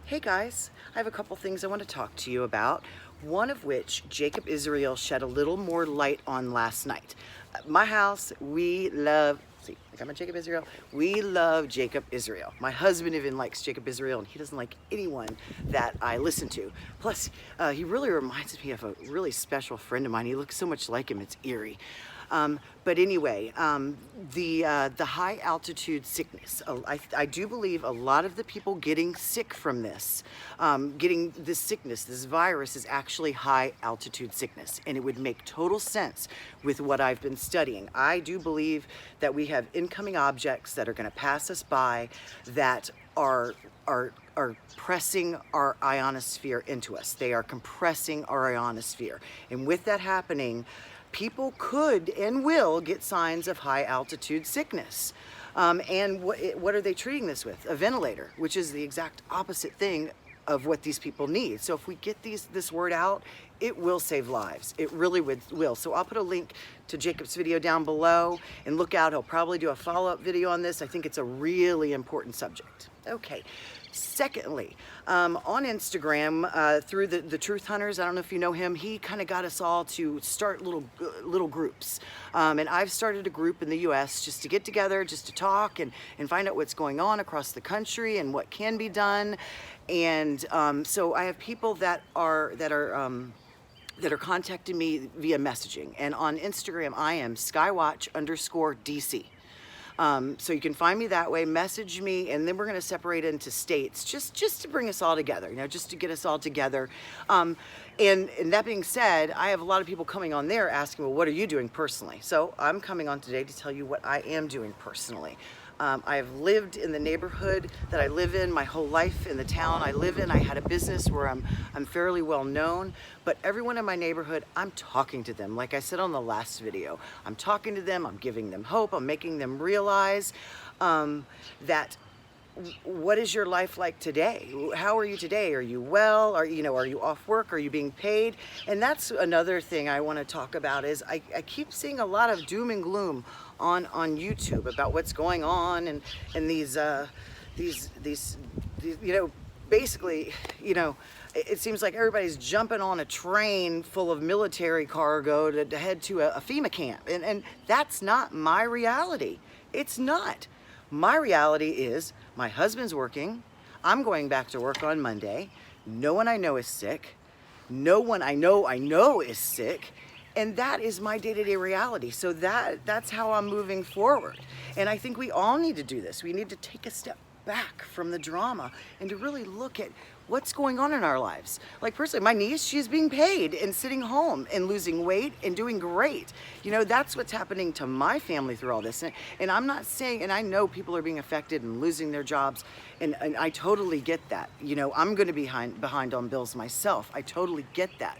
Hey guys, I have a couple things I want to talk to you about, one of which Jacob Israel shed a little more light on last night. At my house, we love, see, I got my Jacob Israel, we love Jacob Israel. My husband even likes Jacob Israel, and he doesn't like anyone that I listen to. Plus, he really reminds me of a really special friend of mine. He looks so much like him, it's eerie. But anyway, the high altitude sickness, I do believe a lot of the people getting sick from this, getting this sickness, this virus, is actually high altitude sickness, and it would make total sense with what I've been studying. I do believe that we have incoming objects that are going to pass us by that are pressing our ionosphere into us. They are compressing our ionosphere, and with that happening, people could and will get signs of high altitude sickness. And what are they treating this with? A ventilator, which is the exact opposite thing of what these people need. So if we get this word out, it will save lives. It really will. So I'll put a link to Jacob's video down below, and look out, he'll probably do a follow-up video on this. I think it's a really important subject. Okay. Secondly, on Instagram, through the Truth Hunters, I don't know if you know him, he kind of got us all to start little groups. And I've started a group in the US just to get together, just to talk and find out what's going on across the country and what can be done. And so I have people that are contacting me via messaging. And on Instagram, I am skywatch_DC. So you can find me that way, message me, and then we're going to separate into states just to bring us all together, just to get us all together. And that being said, I have a lot of people coming on there asking, well, what are you doing personally? So I'm coming on today to tell you what I am doing personally. I have lived in the neighborhood that I live in my whole life, in the town I live in. I had a business where I'm fairly well known, but everyone in my neighborhood, I'm talking to them. Like I said on the last video, I'm talking to them, I'm giving them hope, I'm making them realize that what is your life like today? How are you today? Are you well? Are you off work? Are you being paid? And that's another thing I want to talk about is I keep seeing a lot of doom and gloom on YouTube about what's going on and these basically, it seems like everybody's jumping on a train full of military cargo to head to a FEMA camp. And that's not my reality. It's not. My reality is my husband's working. I'm going back to work on Monday. No one I know is sick. No one I know is sick. And that is my day-to-day reality. So that's how I'm moving forward. And I think we all need to do this. We need to take a step back from the drama and to really look at what's going on in our lives. Like personally, my niece, she's being paid and sitting home and losing weight and doing great. That's what's happening to my family through all this. And I'm not saying, and I know people are being affected and losing their jobs, and I totally get that. I'm gonna be behind on bills myself. I totally get that.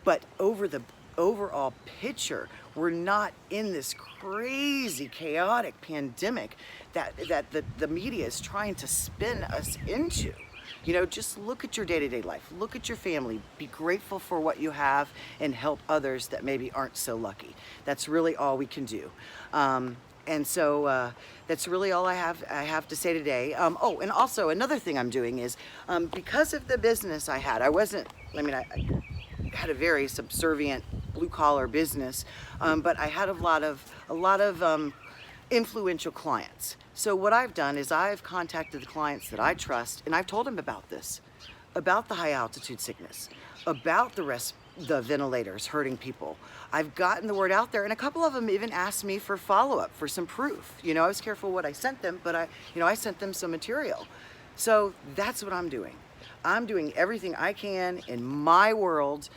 But over the overall picture, we're not in this crazy chaotic pandemic that the media is trying to spin us into. Just look at your day-to-day life, look at your family, be grateful for what you have, and help others that maybe aren't so lucky. That's really all we can do. And so that's really all I have to say today. Oh, and also another thing I'm doing is because of the business I had, I had a very subservient blue-collar business, but I had a lot of influential clients. So what I've done is I've contacted the clients that I trust, and I've told them about this, about the high altitude sickness, about the ventilators hurting people. I've gotten the word out there, and a couple of them even asked me for follow-up, for some proof. I was careful what I sent them, but I sent them some material. So that's what I'm doing. I'm doing everything I can in my world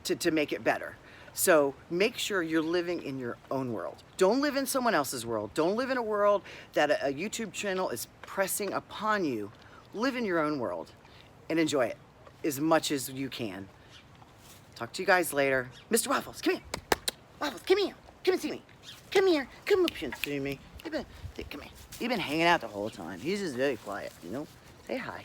to make it better. So make sure you're living in your own world. Don't live in someone else's world. Don't live in a world that a YouTube channel is pressing upon you. Live in your own world and enjoy it as much as you can. Talk to you guys later. Mr. Waffles, come here. Waffles, come here. Come and see me. Come here. Come up here and see me. Come here. You've been hanging out the whole time. He's just very quiet, Say hi.